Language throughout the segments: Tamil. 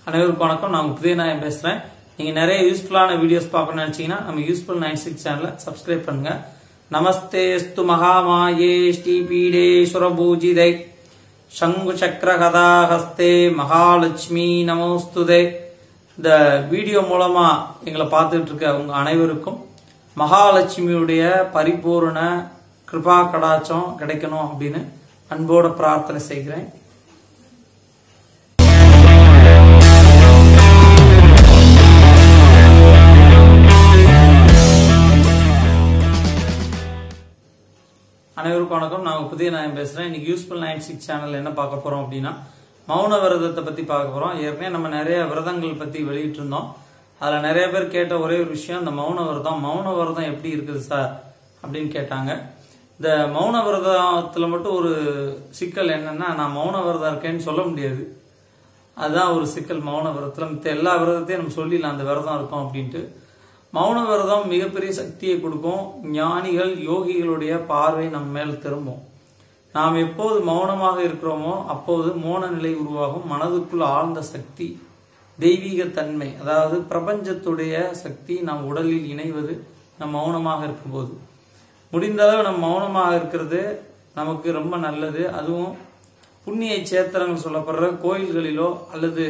அனைவருக்கும் வணக்கம். நான் உதயநாயகம் பேசுறேன். நீங்க நிறைய யூஸ்ஃபுல்லான வீடியோஸ் பார்க்கணும்னு நினைச்சீங்கன்னா நம்ம யூஸ்ஃபுல் 96 சேனலை சப்ஸ்கிரைப் பண்ணுங்க. நமஸ்தேஸ்து மகாமாயே ஸ்ரீபீடே சுரபூஜிதை சங்கு சக்கர கதாஹஸ்தே மகாலட்சுமி நமோஸ்துதே. இந்த வீடியோ மூலமா எங்களை பார்த்துட்டு இருக்க உங்க அனைவருக்கும் மகாலட்சுமியுடைய பரிபூர்ண கிருபா கடாட்சம் கிடைக்கணும் அப்படின்னு அன்போட பிரார்த்தனை செய்கிறேன். அனைவருக்கும் வணக்கம். நான் உதயநாயகம் பேசுறேன். இன்னைக்கு யூஸ்ஃபுல் 96 சேனல் என்ன பார்க்க போறோம் அப்படின்னா மௌன விரதத்தை பத்தி பார்க்க போறோம். ஏற்கனவே நம்ம நிறைய விரதங்கள் பத்தி வெளியிட்டு இருந்தோம். அதுல நிறைய பேர் கேட்ட ஒரே ஒரு விஷயம், இந்த மௌன விரதம் எப்படி இருக்குது சார் அப்படின்னு கேட்டாங்க. இந்த மௌன விரதத்துல மட்டும் ஒரு சிக்கல் என்னன்னா, நான் மௌன விரதம் இருக்கேன்னு சொல்ல முடியாது. அதுதான் ஒரு சிக்கல். மௌன விரதத்துல மித்த எல்லா விரதத்தையும் நம்ம சொல்லிடலாம் அந்த விரதம் இருக்கும் அப்படின்ட்டு. மௌன விரதம் மிகப்பெரிய சக்தியை கொடுக்கும். ஞானிகள் யோகிகளுடைய பார்வை நம்ம மேல் திரும்பும். நாம் எப்போது மௌனமாக இருக்கிறோமோ அப்போது மௌன நிலை உருவாகும். மனதுக்குள் ஆழ்ந்த சக்தி, தெய்வீக தன்மை, அதாவது பிரபஞ்சத்துடைய சக்தி நம் உடலில் இணைவது நம் மௌனமாக இருக்கும் போது. முடிந்த அளவு நம்ம மௌனமாக இருக்கிறது நமக்கு ரொம்ப நல்லது. அதுவும் புண்ணிய சேத்திரங்கள் சொல்லப்படுற கோயில்களிலோ அல்லது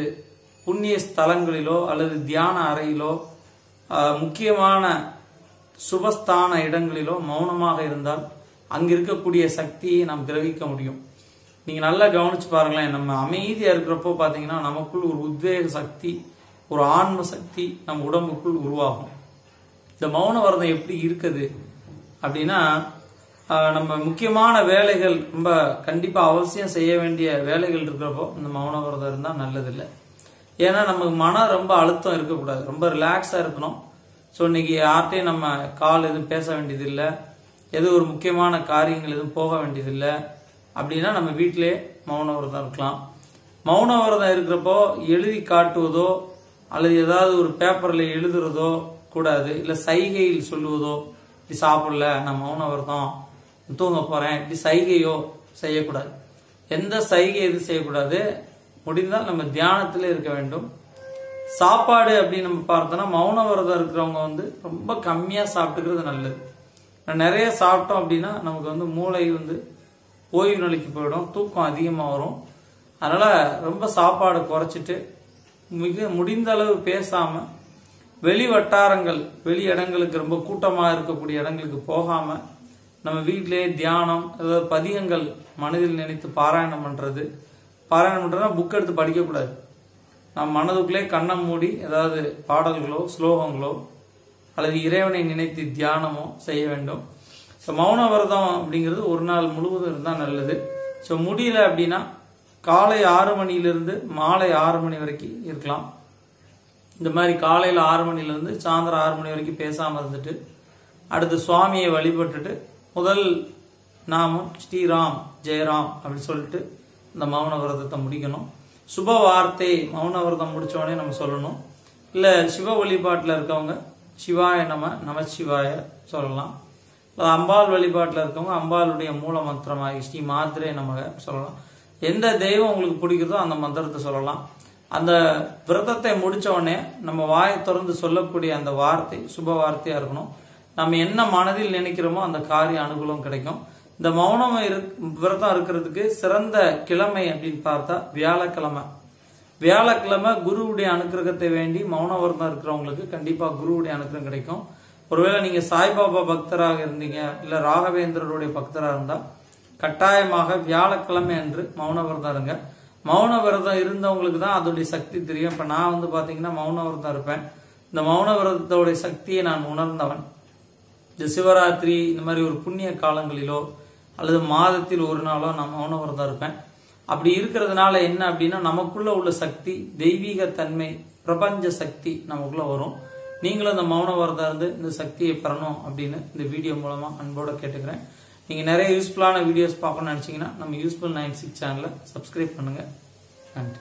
புண்ணிய ஸ்தலங்களிலோ அல்லது தியான அறையிலோ முக்கியமான சுபஸ்தான இடங்களிலோ மௌனமாக இருந்தால் அங்க இருக்கக்கூடிய சக்தியை நாம் கிரகிக்க முடியும். நீங்க நல்லா கவனிச்சு பாருங்களேன். நம்ம அமைதியா இருக்கிறப்போ பாத்தீங்கன்னா நமக்குள் ஒரு உத்வேக சக்தி, ஒரு ஆன்ம சக்தி நம் உடம்புக்குள் உருவாகும். இந்த மௌன விரதம் எப்படி இருக்குது அப்படின்னா, நம்ம முக்கியமான வேலைகள் ரொம்ப கண்டிப்பா அவசியம் செய்ய வேண்டிய வேலைகள் இருக்கிறப்போ இந்த மௌன விரதம் இருந்தா நல்லதில்லை. ஏன்னா நமக்கு மனம் ரொம்ப அழுத்தம் இருக்கக்கூடாது, ரொம்ப ரிலாக்ஸா இருக்கணும். ஸோ இன்னைக்கு யார்கிட்டையும் நம்ம கால் எதுவும் பேச வேண்டியதில்லை, எதுவும் ஒரு முக்கியமான காரியங்கள் எதுவும் போக வேண்டியதில்லை. அப்படின்னா நம்ம வீட்டிலே மௌன விரதம் இருக்கலாம். மௌன விரதம் இருக்கிறப்போ எழுதி காட்டுவதோ அல்லது ஏதாவது ஒரு பேப்பர்ல எழுதுறதோ கூடாது. இல்லை சைகையில் சொல்லுவதோ, இப்படி சாப்பிடல நான் மௌன விரதம் தூங்க போறேன், இப்படி சைகையோ செய்யக்கூடாது. எந்த சைகை எது செய்யக்கூடாது. முடிந்தால் நம்ம தியானத்திலே இருக்க வேண்டும். சாப்பாடு அப்படின்னு நம்ம பார்த்தோம்னா மௌன விரதம் இருக்கிறவங்க ரொம்ப கம்மியா சாப்பிட்டுக்கிறது நல்லது. நிறைய சாப்பிட்டோம் அப்படின்னா நமக்கு மூளை ஓய்வு நிலைக்கு போயிடும், தூக்கம் அதிகமா வரும். அதனால ரொம்ப சாப்பாடு குறைச்சிட்டு மிக முடிந்த அளவு பேசாம, வெளி வட்டாரங்கள் வெளி இடங்களுக்கு ரொம்ப கூட்டமா இருக்கக்கூடிய இடங்களுக்கு போகாம நம்ம வீட்டிலேயே தியானம், அதாவது பதிகங்கள் மனதில் நினைத்து பாராயணம் பண்றதுனா புக் எடுத்து படிக்கக்கூடாது. நம்ம மனதுக்குள்ளே கண்ணை மூடி ஏதாவது பாடல்களோ ஸ்லோகங்களோ அல்லது இறைவனை நினைத்து தியானமோ செய்ய வேண்டும். ஸோ மௌன விரதம் அப்படிங்கிறது ஒரு நாள் முழுவதும் இருந்தால் நல்லது. ஸோ முடியல அப்படின்னா காலை 6 மணியிலிருந்து மாலை 6 மணி வரைக்கும் இருக்கலாம். இந்த மாதிரி காலையில் 6 மணிலிருந்து சாயந்தரம் 6 மணி வரைக்கும் பேசாமல் இருந்துட்டு அடுத்து சுவாமியை வழிபட்டுட்டு முதல் நாமம் ஸ்ரீராம் ஜெயராம் அப்படின்னு சொல்லிட்டு இந்த மௌன விரதத்தை முடிக்கணும். சுப வார்த்தை மௌன விரதம் முடிச்சோடனே நம்ம சொல்லணும். இல்லை சிவ வழிபாட்டில் இருக்கவங்க சிவாய நமச்சிவாய சொல்லலாம். அம்பாள் வழிபாட்டில் இருக்கவங்க அம்பாளுடைய மூல மந்திரமாக ஸ்ரீ மாத்திரே நமக சொல்லலாம். எந்த தெய்வம் உங்களுக்கு பிடிக்குதோ அந்த மந்திரத்தை சொல்லலாம். அந்த விரதத்தை முடிச்ச உடனே நம்ம வாயை திறந்து சொல்லக்கூடிய அந்த வார்த்தை சுப வார்த்தையா இருக்கணும். நம்ம என்ன மனதில் நினைக்கிறோமோ அந்த காரிய அனுகூலம் கிடைக்கும். இந்த மௌனம் விரதம் இருக்கிறதுக்கு சிறந்த கிழமை அப்படின்னு பார்த்தா வியாழக்கிழமை குருவுடைய அனுகிரகத்தை வேண்டி மௌன விரதம் இருக்கிறவங்களுக்கு கண்டிப்பா குருவுடைய அனுகிரகம் கிடைக்கும். ஒருவேளை நீங்க சாய்பாபா பக்தராக இருந்தீங்க, இல்ல ராகவேந்திரருடைய பக்தராக இருந்தா கட்டாயமாக வியாழக்கிழமை அன்று மௌன விரதம் இருங்க. மௌன விரதம் இருந்தவங்களுக்கு தான் அதோடைய சக்தி தெரியும். இப்ப நான் பாத்தீங்கன்னா மௌன விரதம் இருப்பேன். இந்த மௌன விரதத்தோடைய சக்தியை நான் உணர்ந்தவன். இந்த சிவராத்திரி இந்த மாதிரி ஒரு புண்ணிய காலங்களிலோ அல்லது மாதத்தில் ஒரு நாளோ நான் மௌன விரதம் இருப்பேன். அப்படி இருக்கிறதுனால என்ன அப்படின்னா நமக்குள்ள உள்ள சக்தி, தெய்வீக தன்மை, பிரபஞ்ச சக்தி நமக்குள்ள வரும். நீங்களும் இந்த மௌன விரதம் இருந்து இந்த சக்தியை பெறணும் அப்படின்னு இந்த வீடியோ மூலமா அன்போட கேட்டுக்கிறேன். நீங்க நிறைய யூஸ்ஃபுல்லான வீடியோஸ் பார்க்கணும்னு நினைச்சீங்கன்னா நம்ம யூஸ்ஃபுல் 96 சேனலை சப்ஸ்கிரைப் பண்ணுங்க. நன்றி.